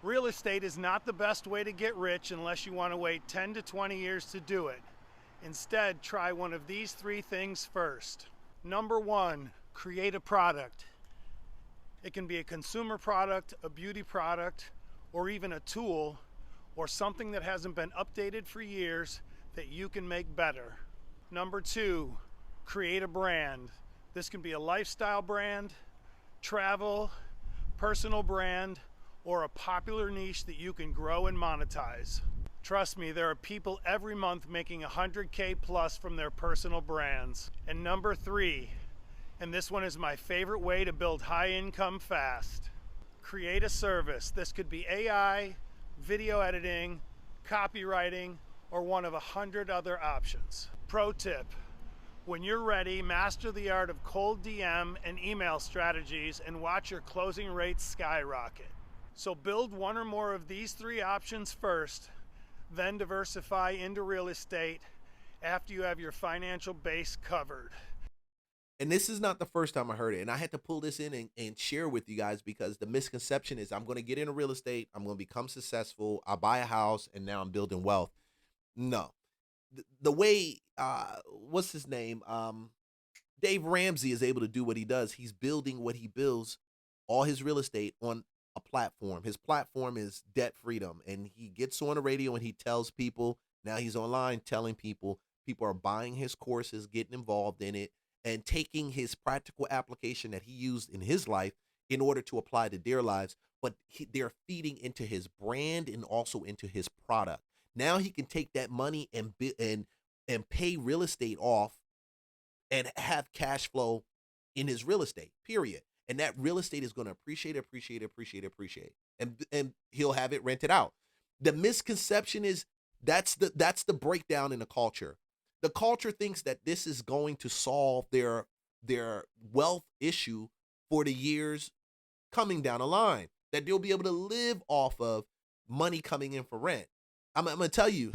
Real estate is not the best way to get rich unless you want to wait 10 to 20 years to do it. Instead, try one of these 3 things first. Number 1, create a product. It can be a consumer product, a beauty product, or even a tool, or something that hasn't been updated for years that you can make better. Number 2, create a brand. This can be a lifestyle brand, travel, personal brand, or a popular niche that you can grow and monetize. Trust me, there are people every month making 100K plus from their personal brands. And number 3, and this one is my favorite way to build high income fast. Create a service. This could be AI, video editing, copywriting, or one of 100 other options. Pro tip, when you're ready, master the art of cold DM and email strategies and watch your closing rates skyrocket. So build one or more of these 3 options first, then diversify into real estate after you have your financial base covered. And this is not the first time I heard it. And I had to pull this in and share with you guys because the misconception is I'm going to get into real estate, I'm going to become successful, I'll buy a house, and now I'm building wealth. No. The way, what's his name? Dave Ramsey is able to do what he does. He's building what he builds, all his real estate on a platform. His platform is debt freedom. And he gets on the radio and he tells people, now he's online telling people, people are buying his courses, getting involved in it, and taking his practical application that he used in his life in order to apply to their lives. But they're feeding into his brand and also into his product. Now he can take that money and pay real estate off and have cash flow in his real estate, period. And that real estate is going to appreciate. And he'll have it rented out. The misconception is that's the breakdown in the culture. The culture thinks that this is going to solve their wealth issue for the years coming down the line, that they'll be able to live off of money coming in for rent. I'm going to tell you,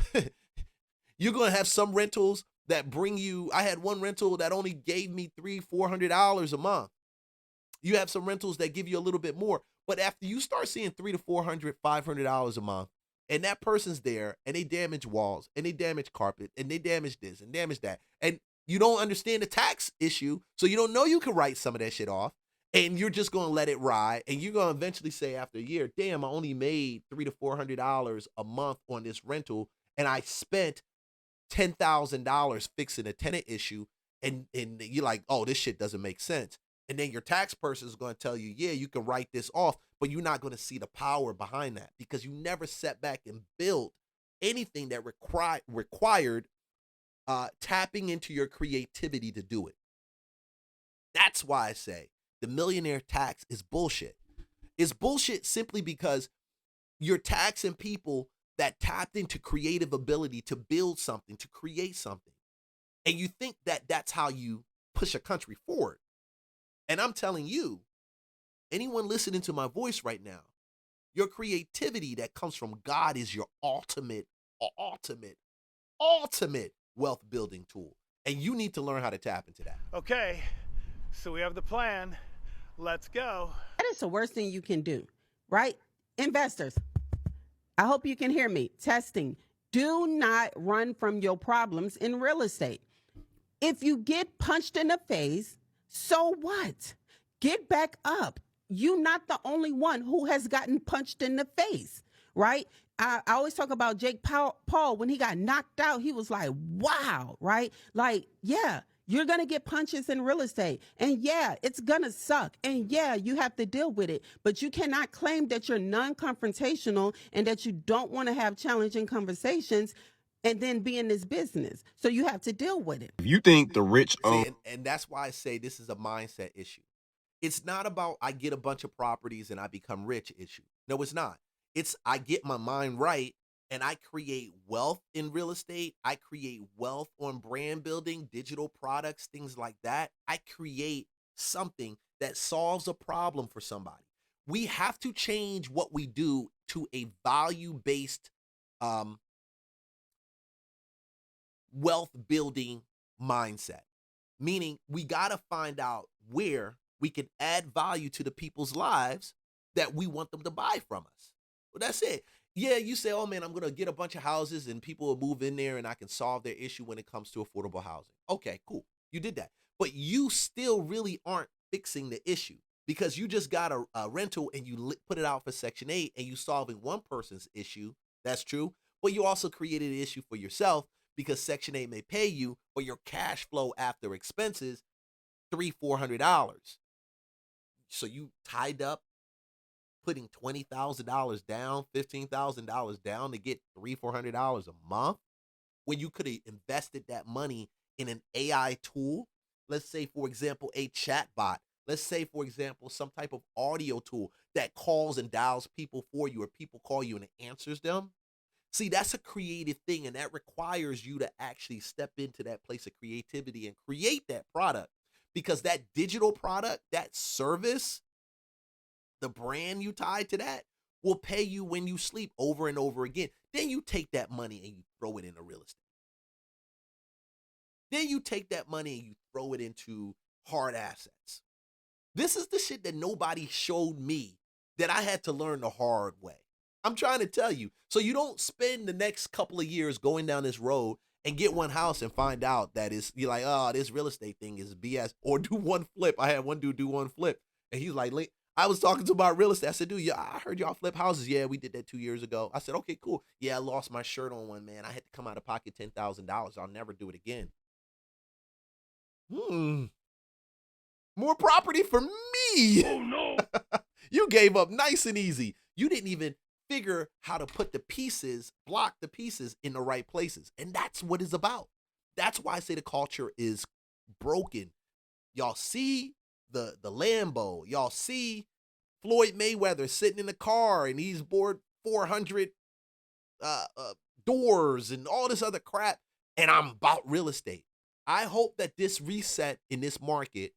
you're going to have some rentals that bring you, I had one rental that only gave me $300-400 a month. You have some rentals that give you a little bit more. But after you start seeing $300 to $400, $500 a month, and that person's there, and they damage walls, and they damage carpet, and they damage this, and damage that, and you don't understand the tax issue, so you don't know you can write some of that shit off, and you're just going to let it ride, and you're going to eventually say after a year, damn, I only made $300 to $400 a month on this rental, and I spent $10,000 fixing a tenant issue, and you're like, oh, this shit doesn't make sense. And then your tax person is going to tell you, yeah, you can write this off, but you're not going to see the power behind that because you never sat back and built anything that required tapping into your creativity to do it. That's why I say the millionaire tax is bullshit. It's bullshit simply because you're taxing people that tapped into creative ability to build something, to create something. And you think that that's how you push a country forward. And I'm telling you, anyone listening to my voice right now, your creativity that comes from God is your ultimate wealth building tool. And you need to learn how to tap into that. Okay, so we have the plan. Let's go. That is the worst thing you can do, right? Investors, I hope you can hear me. Testing. Do not run from your problems in real estate. If you get punched in the face, so what? Get back up. You're not the only one who has gotten punched in the face, right? I always talk about Jake Paul. When he got knocked out, he was like, wow, right? Like, yeah, you're going to get punches in real estate. And yeah, it's going to suck. And yeah, you have to deal with it. But you cannot claim that you're non-confrontational and that you don't want to have challenging conversations and then be in this business. So you have to deal with it. If you think the rich own... And that's why I say this is a mindset issue. It's not about I get a bunch of properties and I become rich issue. No, it's not. It's I get my mind right and I create wealth in real estate. I create wealth on brand building, digital products, things like that. I create something that solves a problem for somebody. We have to change what we do to a value-based wealth building mindset, meaning we got to find out where we can add value to the people's lives that we want them to buy from us. Well, that's it. Yeah, you say, oh man, I'm gonna get a bunch of houses and people will move in there and I can solve their issue when it comes to affordable housing. Okay, cool. You did that. But you still really aren't fixing the issue because you just got a rental and you put it out for Section 8 and you solving one person's issue. That's true. But you also created an issue for yourself because Section 8 may pay you for your cash flow after expenses $300-400. So you tied up putting $20,000 down, $15,000 down to get $300-400 a month when you could have invested that money in an AI tool. Let's say, for example, a chat bot. Let's say, for example, some type of audio tool that calls and dials people for you, or people call you and it answers them. See, that's a creative thing, and that requires you to actually step into that place of creativity and create that product, because that digital product, that service, the brand you tied to that will pay you when you sleep over and over again. Then you take that money and you throw it into real estate. Then you take that money and you throw it into hard assets. This is the shit that nobody showed me, that I had to learn the hard way. I'm trying to tell you. So you don't spend the next couple of years going down this road and get one house and find out that you're like, oh, this real estate thing is BS. Or do one flip. I had one dude do one flip. And he's like, I was talking to him about real estate. I said, dude, yeah, I heard y'all flip houses. Yeah, we did that 2 years ago. I said, okay, cool. Yeah, I lost my shirt on one, man. I had to come out of pocket $10,000. I'll never do it again. More property for me. Oh, no. You gave up nice and easy. You didn't even figure how to put the pieces, block the pieces in the right places. And that's what it's about. That's why I say the culture is broken. Y'all see the Lambo. Y'all see Floyd Mayweather sitting in the car and he's bought 400 doors and all this other crap. And I'm about real estate. I hope that this reset in this market,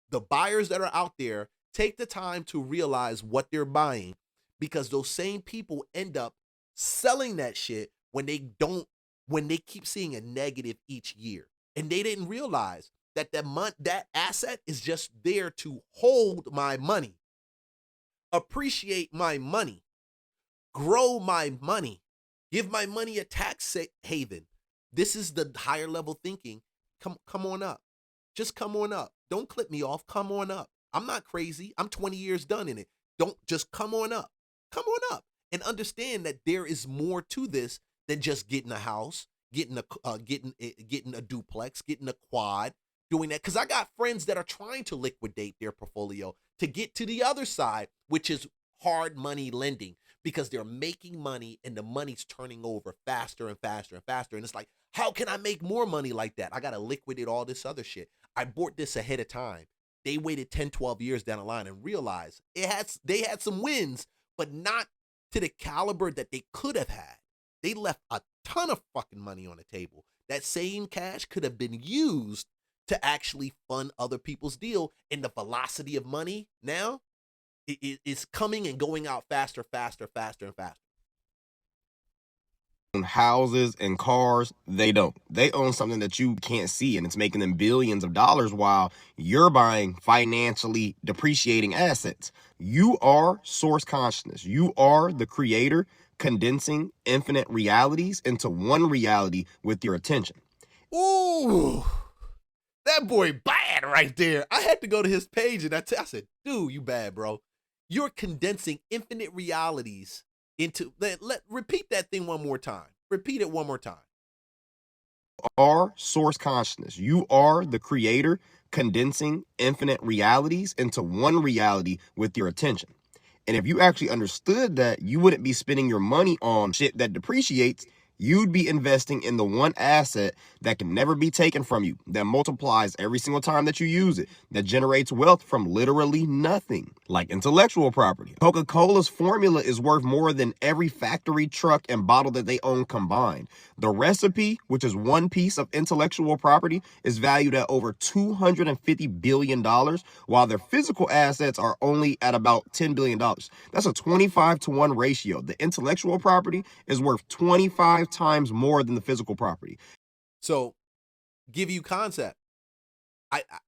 the buyers that are out there take the time to realize what they're buying, because those same people end up selling that shit when they keep seeing a negative each year. And they didn't realize that that asset is just there to hold my money, appreciate my money, grow my money, give my money a tax haven. This is the higher level thinking. Come on up. Just come on up. Don't clip me off. Come on up. I'm not crazy. I'm 20 years done in it. Don't just come on up. Come on up and understand that there is more to this than just getting a house, getting a duplex, getting a quad, doing that. Because I got friends that are trying to liquidate their portfolio to get to the other side, which is hard money lending, because they're making money and the money's turning over faster and faster and faster. And it's like, how can I make more money like that? I got to liquidate all this other shit. I bought this ahead of time. They waited 10, 12 years down the line and realized they had some wins, but not to the caliber that they could have had. They left a ton of fucking money on the table. That same cash could have been used to actually fund other people's deal. And the velocity of money now is coming and going out faster, faster, faster, and faster. Houses and cars, they don't. They own something that you can't see, and it's making them billions of dollars while you're buying financially depreciating assets. You are source consciousness. You are the creator, condensing infinite realities into one reality with your attention. Ooh, that boy bad right there. I had to go to his page and I said, dude, you bad, bro. You're condensing infinite realities into, repeat that thing one more time. Repeat it one more time. Are source consciousness. You are the creator, condensing infinite realities into one reality with your attention. And if you actually understood that, you wouldn't be spending your money on shit that depreciates. You'd be investing in the one asset that can never be taken from you, that multiplies every single time that you use it, that generates wealth from literally nothing, like intellectual property. Coca-Cola's formula is worth more than every factory, truck, and bottle that they own combined. The recipe, which is one piece of intellectual property, is valued at over $250 billion, while their physical assets are only at about $10 billion. That's a 25-to-1 ratio. The intellectual property is worth 25 times more than the physical property. So, give you concept.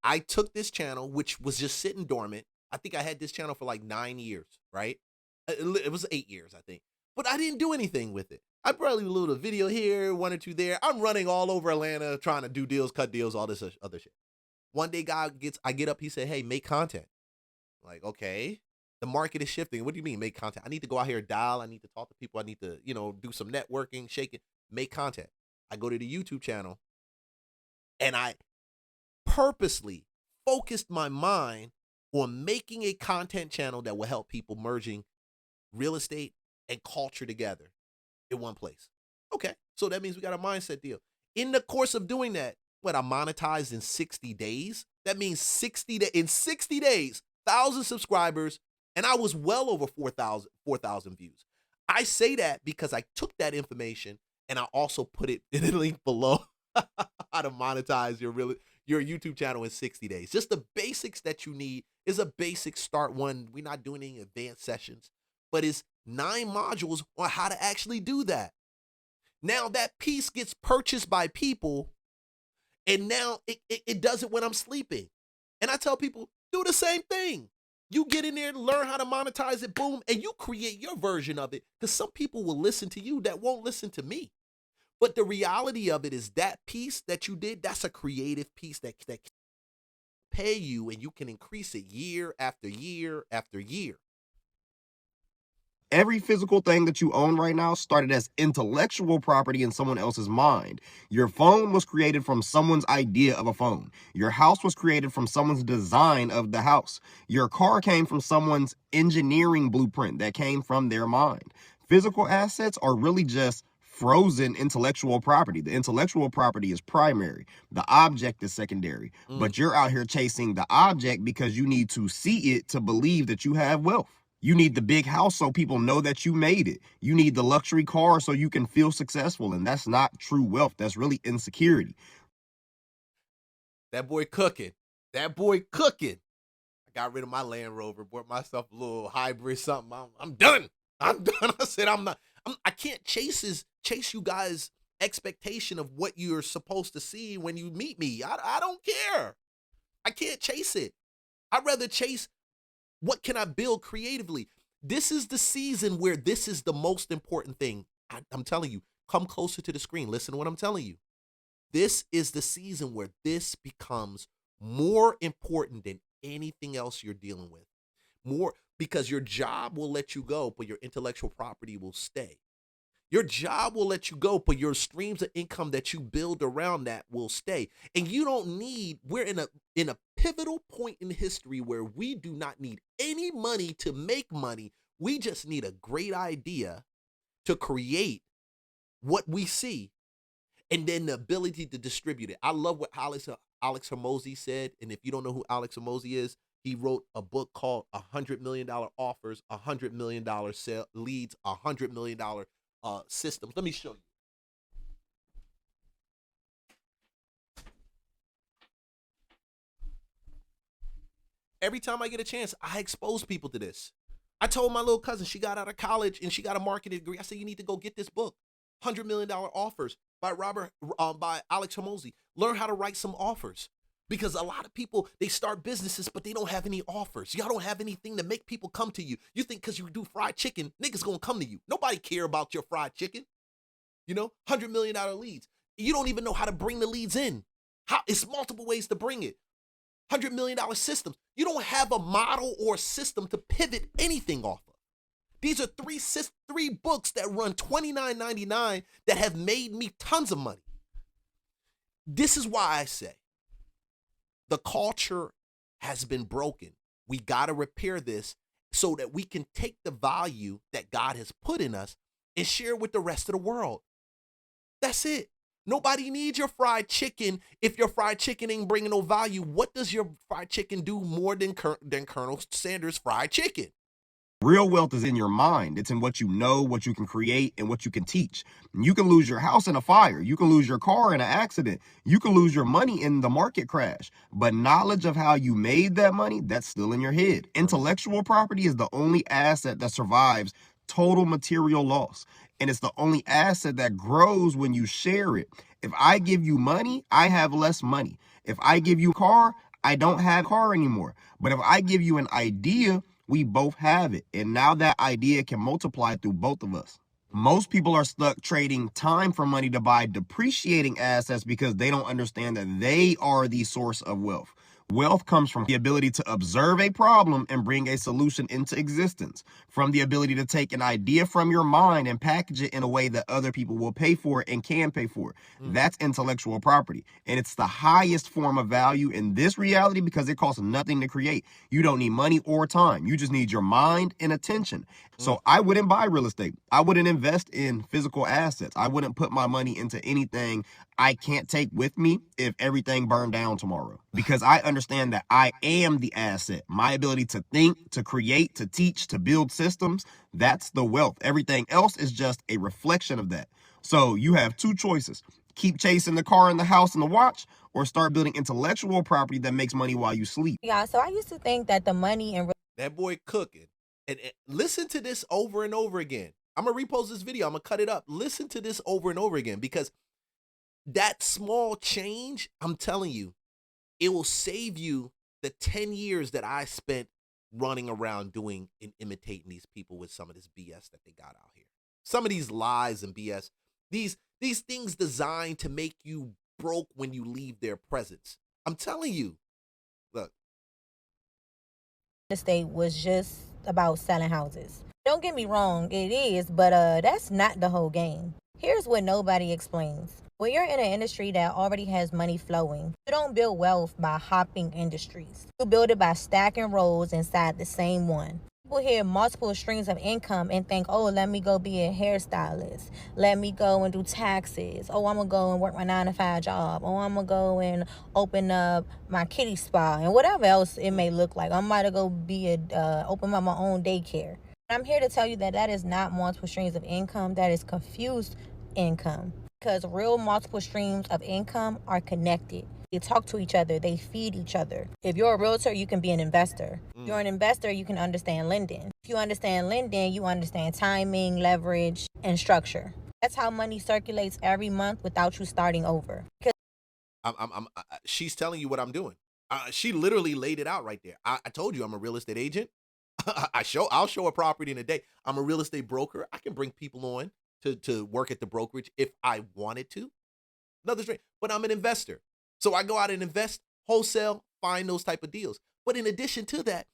I took this channel, which was just sitting dormant. I think I had this channel for like 9 years, right? It was 8 years, I think. but I didn't do anything with it. I probably did a little video here, one or two there. I'm running all over Atlanta trying to do deals, cut deals, all this other shit. One day, I get up, he said, hey, make content. I'm like, okay. The market is shifting. What do you mean make content? I need to go out here, dial. I need to talk to people. I need to, do some networking, shake it, make content. I go to the YouTube channel and I purposely focused my mind on making a content channel that will help people merging real estate and culture together in one place. Okay, so that means we got a mindset deal. In the course of doing that, I monetized in 60 days. That means in 60 days, 1,000 subscribers, and I was well over 4,000 views. I say that because I took that information and I also put it in the link below how to monetize your YouTube channel in 60 days. Just the basics that you need is a basic start one. We're not doing any advanced sessions, but it's 9 modules on how to actually do that. Now that piece gets purchased by people, and now it does it when I'm sleeping. And I tell people, do the same thing. You get in there, learn how to monetize it, boom, and you create your version of it, because some people will listen to you that won't listen to me. But the reality of it is that piece that you did, that's a creative piece that can pay you, and you can increase it year after year after year. Every physical thing that you own right now started as intellectual property in someone else's mind. Your phone was created from someone's idea of a phone. Your house was created from someone's design of the house. Your car came from someone's engineering blueprint that came from their mind. Physical assets are really just frozen intellectual property. The intellectual property is primary. The object is secondary. But you're out here chasing the object because you need to see it to believe that you have wealth. You need the big house so people know that you made it. You need the luxury car so you can feel successful. And that's not true wealth. That's really insecurity. That boy cooking. I got rid of my Land Rover, bought myself a little hybrid something. I'm done. I said I can't chase you guys' expectation of what you're supposed to see when you meet me. I don't care. I can't chase it. I'd rather chase what can I build creatively. This is the season where this is the most important thing. I'm telling you, come closer to the screen. Listen to what I'm telling you. This is the season where this becomes more important than anything else you're dealing with. More because your job will let you go, but your intellectual property will stay. Your job will let you go, but your streams of income that you build around that will stay. And you don't need, we're in a pivotal point in history where we do not need any money to make money. We just need a great idea to create what we see and then the ability to distribute it. I love what Alex Hormozi said. And if you don't know who Alex Hormozi is, he wrote a book called $100 million offers, $100 million sale leads, $100 million systems. Let me show you. Every time I get a chance, I expose people to this. I told my little cousin, she got out of college and she got a marketing degree. I said, you need to go get this book, $100 million offers by Alex Hormozi. Learn how to write some offers. Because a lot of people, they start businesses, but they don't have any offers. Y'all don't have anything to make people come to you. You think because you do fried chicken, niggas gonna come to you. Nobody care about your fried chicken. $100 million leads. You don't even know how to bring the leads in. It's multiple ways to bring it. $100 million systems. You don't have a model or system to pivot anything off of. These are three books that run $29.99 that have made me tons of money. This is why I say, the culture has been broken. We got to repair this so that we can take the value that God has put in us and share it with the rest of the world. That's it. Nobody needs your fried chicken if your fried chicken ain't bringing no value. What does your fried chicken do more than Colonel Sanders' fried chicken? Real wealth is in your mind. It's in what you know, what you can create, and what you can teach. You can lose your house in a fire. You can lose your car in an accident. You can lose your money in the market crash. But knowledge of how you made that money, that's still in your head. Intellectual property is the only asset that survives total material loss. And it's the only asset that grows when you share it. If I give you money, I have less money. If I give you a car, I don't have a car anymore. But if I give you an idea, we both have it. And now that idea can multiply through both of us. Most people are stuck trading time for money to buy depreciating assets because they don't understand that they are the source of wealth. Wealth comes from the ability to observe a problem and bring a solution into existence, from the ability to take an idea from your mind and package it in a way that other people will pay for it and can pay for it. That's intellectual property. And it's the highest form of value in this reality because it costs nothing to create. You don't need money or time. You just need your mind and attention. So I wouldn't buy real estate. I wouldn't invest in physical assets. I wouldn't put my money into anything I can't take with me if everything burned down tomorrow, because I understand that I am the asset. My ability to think, to create, to teach, to build systems, that's the wealth. Everything else is just a reflection of that. So you have two choices: keep chasing the car and the house and the watch, or start building intellectual property that makes money while you sleep. Yeah, so I used to think that the money and That boy cooking. And listen to this over and over again. I'm going to repost this video. I'm going to cut it up. Listen to this over and over again, because that small change, I'm telling you, it will save you the 10 years that I spent running around doing and imitating these people with some of this BS that they got out here. Some of these lies and BS, these things designed to make you broke when you leave their presence. I'm telling you. Look. estate was just about selling houses. Don't get me wrong, it is, but that's not the whole game. Here's what nobody explains. When you're in an industry that already has money flowing, you don't build wealth by hopping industries. You build it by stacking roles inside the same one. People hear multiple streams of income and think, oh, let me go be a hairstylist. Let me go and do taxes. Oh, I'm going to go and work my 9-to-5 job. Oh, I'm going to go and open up my kitty spa and whatever else it may look like. I'm about to go be open up my own daycare. I'm here to tell you that that is not multiple streams of income. That is confused income, because real multiple streams of income are connected. They talk to each other. They feed each other. If you're a realtor, you can be an investor. If you're an investor, you can understand lending. If you understand lending, you understand timing, leverage, and structure. That's how money circulates every month without you starting over. She's telling you what I'm doing. She literally laid it out right there. I told you I'm a real estate agent. I'll show a property in a day. I'm a real estate broker. I can bring people on to work at the brokerage if I wanted to. Another straight, but I'm an investor. So I go out and invest, wholesale, find those type of deals. But in addition to that,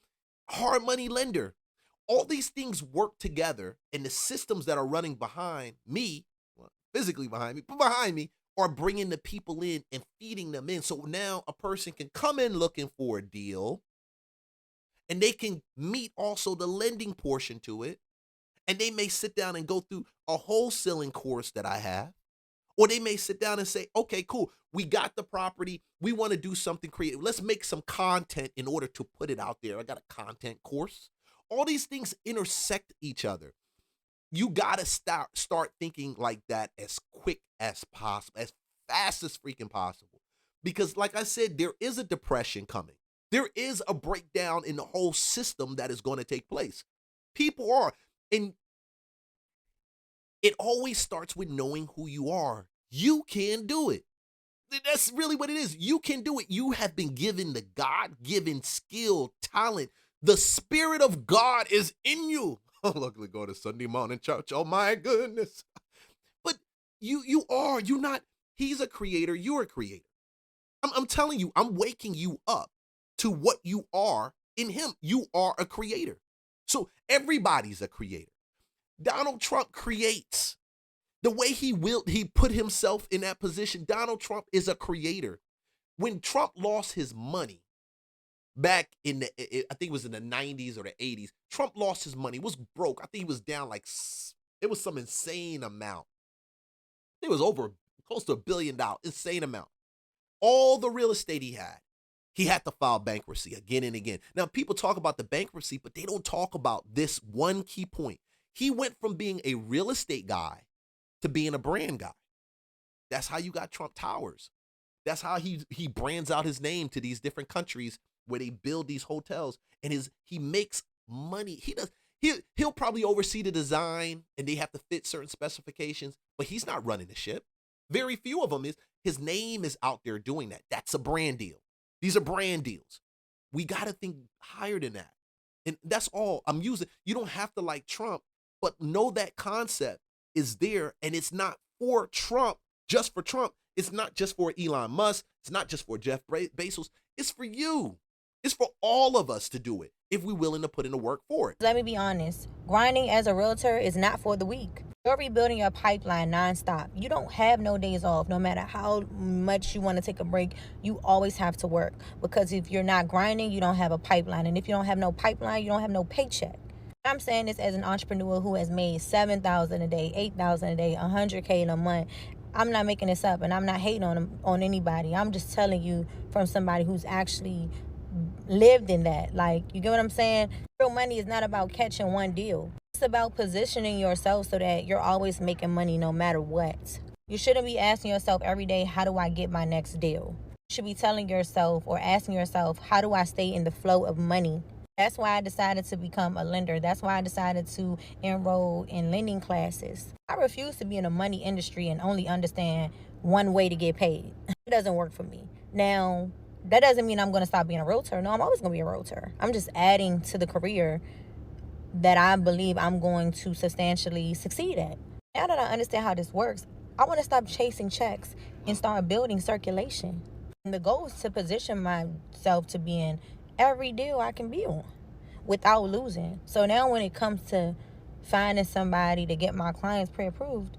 hard money lender. All these things work together, and the systems that are running behind me, well, physically behind me, but behind me, are bringing the people in and feeding them in. So now a person can come in looking for a deal, and they can meet also the lending portion to it. And they may sit down and go through a wholesaling course that I have. Or they may sit down and say, okay, cool, we got the property. We want to do something creative. Let's make some content in order to put it out there. I got a content course. All these things intersect each other. You got to start thinking like that as quick as possible, as fast as freaking possible. Because like I said, there is a depression coming. There is a breakdown in the whole system that is going to take place. People are, and it always starts with knowing who you are. You can do it. That's really what it is. You can do it. You have been given the God-given skill, talent. The Spirit of God is in you. Oh, look, go to Sunday morning church. Oh, my goodness. But you're not, he's a creator. You're a creator. I'm telling you, I'm waking you up to what you are in him. You are a creator. So everybody's a creator. Donald Trump creates. The way he put himself in that position, Donald Trump is a creator. When Trump lost his money back in I think it was in the 90s or the 80s, Trump lost his money, was broke. I think he was down it was some insane amount. It was over close to $1 billion, insane amount. All the real estate he had to file bankruptcy again and again. Now, people talk about the bankruptcy, but they don't talk about this one key point. He went from being a real estate guy to being a brand guy. That's how you got Trump Towers. That's how he brands out his name to these different countries where they build these hotels, and he makes money. He'll probably oversee the design, and they have to fit certain specifications, but he's not running the ship. Very few of them is. His name is out there doing that. That's a brand deal. These are brand deals. We got to think higher than that. And that's all I'm using. You don't have to like Trump, but know that concept. is there, and it's not for Trump, just for Trump. It's not just for Elon Musk. It's not just for Jeff Bezos. It's for you. It's for all of us to do it if we're willing to put in the work for it. Let me be honest. Grinding as a realtor is not for the weak. You're rebuilding your pipeline nonstop. You don't have no days off. No matter how much you want to take a break, you always have to work. Because if you're not grinding, you don't have a pipeline. And if you don't have no pipeline, you don't have no paycheck. I'm saying this as an entrepreneur who has made $7,000 a day, $8,000 a day, $100K in a month. I'm not making this up, and I'm not hating on anybody. I'm just telling you from somebody who's actually lived in that. Like, you get what I'm saying? Real money is not about catching one deal. It's about positioning yourself so that you're always making money no matter what. You shouldn't be asking yourself every day, how do I get my next deal? You should be telling yourself or asking yourself, how do I stay in the flow of money? That's why I decided to become a lender. That's why I decided to enroll in lending classes. I refuse to be in the money industry and only understand one way to get paid. It doesn't work for me. Now, that doesn't mean I'm going to stop being a realtor. No, I'm always going to be a realtor. I'm just adding to the career that I believe I'm going to substantially succeed at. Now that I understand how this works, I want to stop chasing checks and start building circulation. And the goal is to position myself to be in every deal I can be on without losing. So now when it comes to finding somebody to get my clients pre-approved,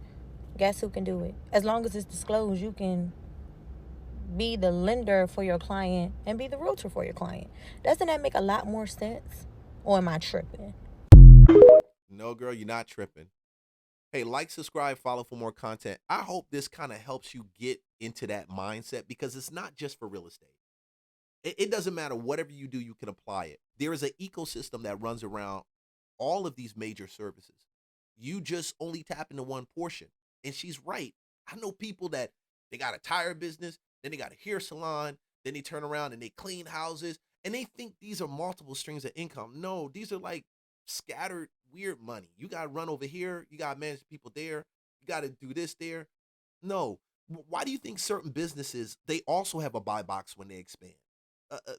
guess who can do it? As long as it's disclosed, you can be the lender for your client and be the realtor for your client. Doesn't that make a lot more sense? Or am I tripping? No, girl, you're not tripping. Hey, like, subscribe, follow for more content. I hope this kind of helps you get into that mindset, because it's not just for real estate. It doesn't matter. Whatever you do, you can apply it. There is an ecosystem that runs around all of these major services. You just only tap into one portion. And she's right. I know people that they got a tire business, then they got a hair salon, then they turn around and they clean houses, and they think these are multiple streams of income. No, these are like scattered weird money. You got to run over here. You got to manage people there. You got to do this there. No. Why do you think certain businesses, they also have a buy box when they expand?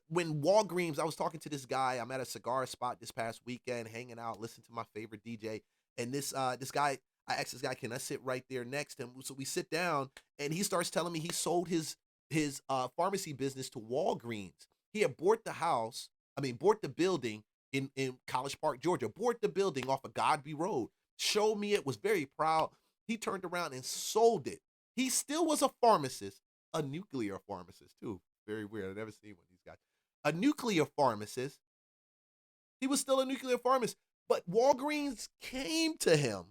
When Walgreens, I was talking to this guy. I'm at a cigar spot this past weekend, hanging out, listening to my favorite DJ. And this guy, I asked this guy, can I sit right there next to him? So we sit down, and he starts telling me he sold his pharmacy business to Walgreens. He had bought the building in College Park, Georgia, bought the building off of Godby Road, showed me it, was very proud. He turned around and sold it. He still was a pharmacist, a nuclear pharmacist too. Very weird. I've never seen one of these guys. A nuclear pharmacist. He was still a nuclear pharmacist, but Walgreens came to him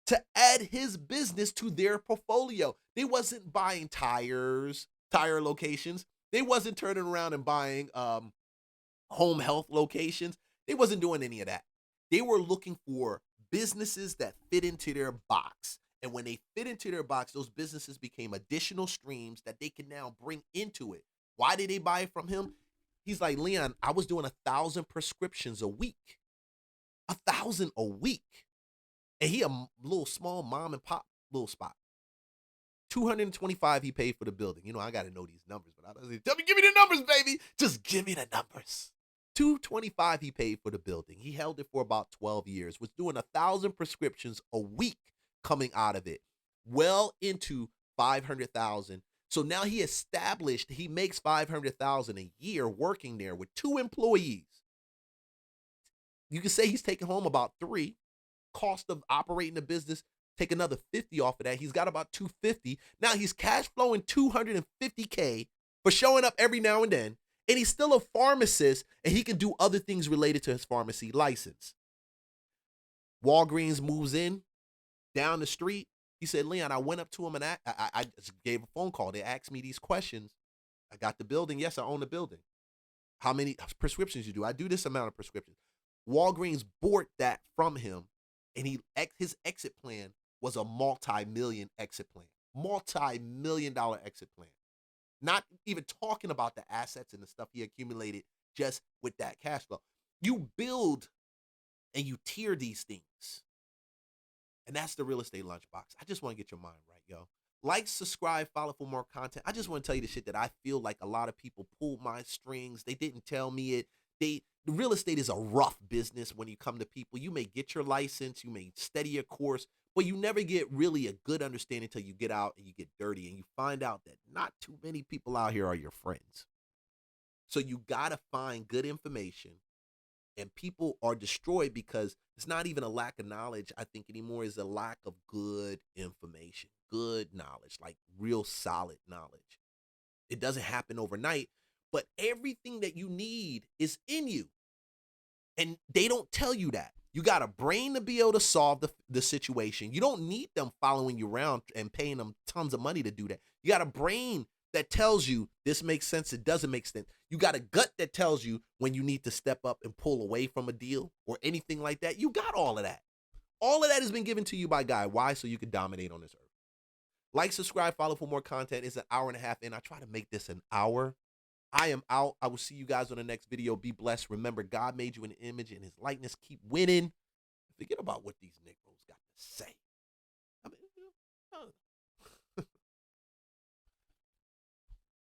to add his business to their portfolio. They wasn't buying tire locations. They wasn't turning around and buying home health locations. They wasn't doing any of that. They were looking for businesses that fit into their box. And when they fit into their box, those businesses became additional streams that they can now bring into it. Why did they buy it from him? He's like, Leon, I was doing 1,000 prescriptions a week. 1,000 a week. And he a little small mom and pop little spot. 225 he paid for the building. You know, I got to know these numbers, but I don't say, give me the numbers, baby. Just give me the numbers. 225 he paid for the building. He held it for about 12 years, was doing 1,000 prescriptions a week coming out of it, well into 500,000. So now he makes 500,000 a year working there with 2 employees. You can say he's taking home about 3. Cost of operating the business, take another 50 off of that. He's got about 250. Now he's cash flowing 250K for showing up every now and then. And he's still a pharmacist, and he can do other things related to his pharmacy license. Walgreens moves in down the street. He said, Leon, I went up to him and I just gave a phone call. They asked me these questions. I got the building. Yes, I own the building. How many prescriptions you do? I do this amount of prescriptions. Walgreens bought that from him, and his exit plan was a multi-million exit plan. Multi-million-dollar exit plan. Not even talking about the assets and the stuff he accumulated just with that cash flow. You build and you tier these things. And that's the real estate lunchbox. I just want to get your mind right, yo. Like, subscribe, follow for more content. I just want to tell you the shit that I feel like a lot of people pulled my strings. They didn't tell me it. The real estate is a rough business when you come to people. You may get your license, you may study your course, But you never get really a good understanding until you get out and you get dirty and you find out that not too many people out here are your friends. So you got to find good information, and people are destroyed because it's not even a lack of knowledge, I think, anymore. Is a lack of good information, good knowledge, like real solid knowledge. It doesn't happen overnight, but everything that you need is in you. And they don't tell you that. You got a brain to be able to solve the situation. You don't need them following you around and paying them tons of money to do that. You got a brain that tells you this makes sense, it doesn't make sense. You got a gut that tells you when you need to step up and pull away from a deal or anything like that. You got all of that. All of that has been given to you by God. Why? So you can dominate on this earth. Like, subscribe, follow for more content. It's an hour and a half in. I try to make this an hour. I am out. I will see you guys on the next video. Be blessed. Remember, God made you in an image and his likeness. Keep winning. Forget about what these Negroes got to say.